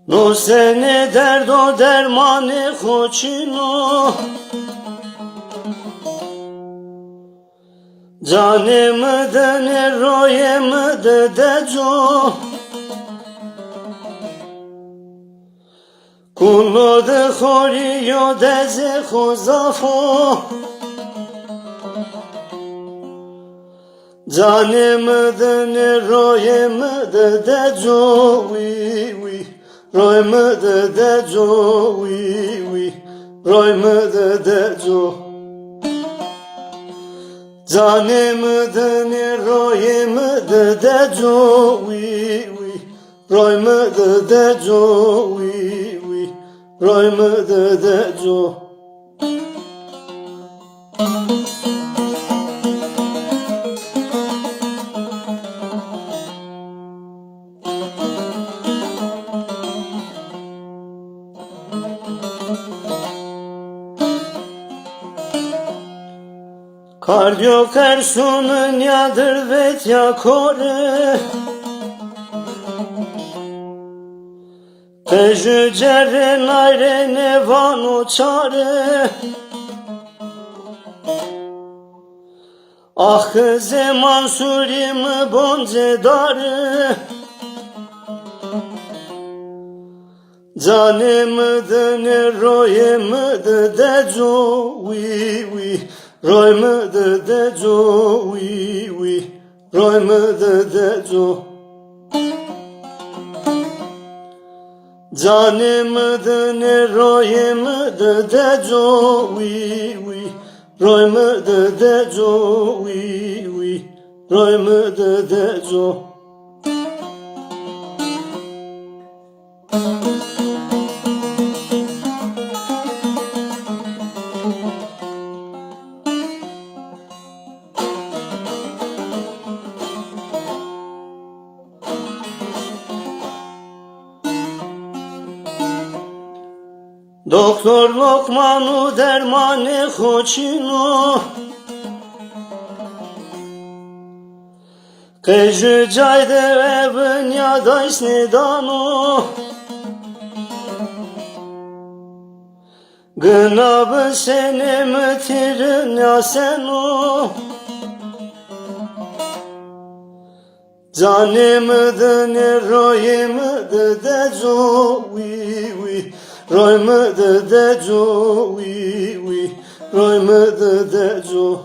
No sene derdo dermane hoçino Canımı dene royemı de deco Kullo de horiyo deze hozafo Canımı dene royemı de deco Roy mı de deco, roy mı de deco Canımı dene roy mı de deco, roy mı de deco, roy mı de deco Kardio Kersun'un yadır vet ya kore Tejü cerre nayre nevan uçare Ah zaman surimi bonce dare Canımı dene royemı de deco Roy mı de deco, roy mı de deco Canımı dene royemı de deco, roy mı de deco, roy mı de deco Doktor Lokmanu dermane hoçino Kejü cayde evin yadaj snedano Gınabı sene mütirin ya seno Canımı dene royemı de deco Roy mı de deco, roy mı de deco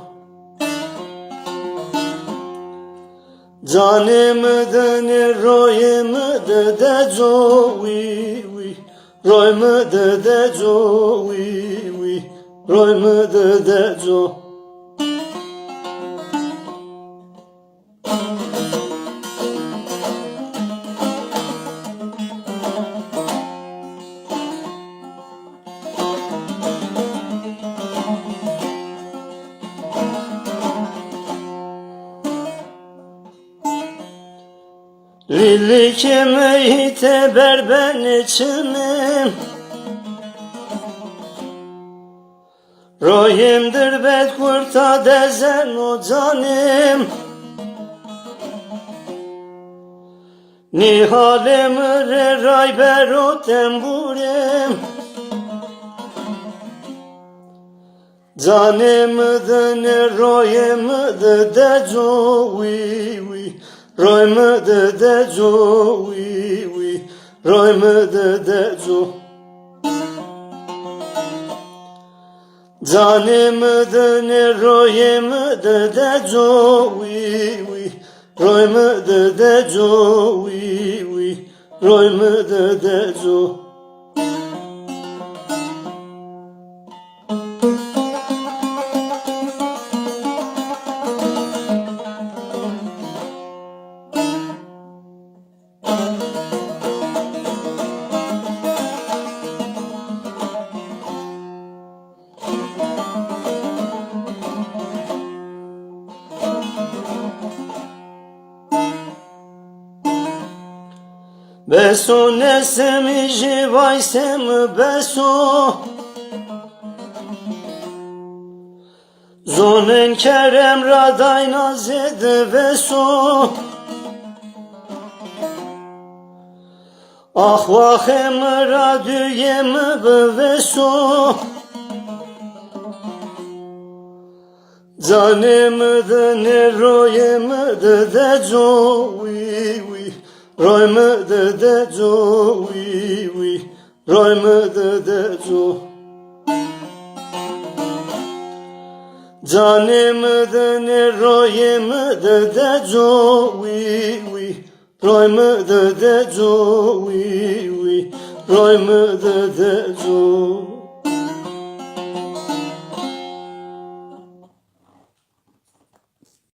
Canımı dene royemı de deco, roy mı de deco, roy mı de deco Lili kime teber ben içimim Royimdir bet kurta dezen o canım Nihalim re ray bero temburim Canımı dene royimı de deco Roy mı de deco, roy mı de deco Canımı dene royemı de deco, roy mı de deco, roy mı de deco Beso nesemi živaj sem beso Zonen kerem radaj nazed veso Ah vahem radüyem beso Zanemde ne royemde de zowi Roymede de zowi Roymede de zo Zanemde ne royemde de zowi Roymede de zowi Roymede de zo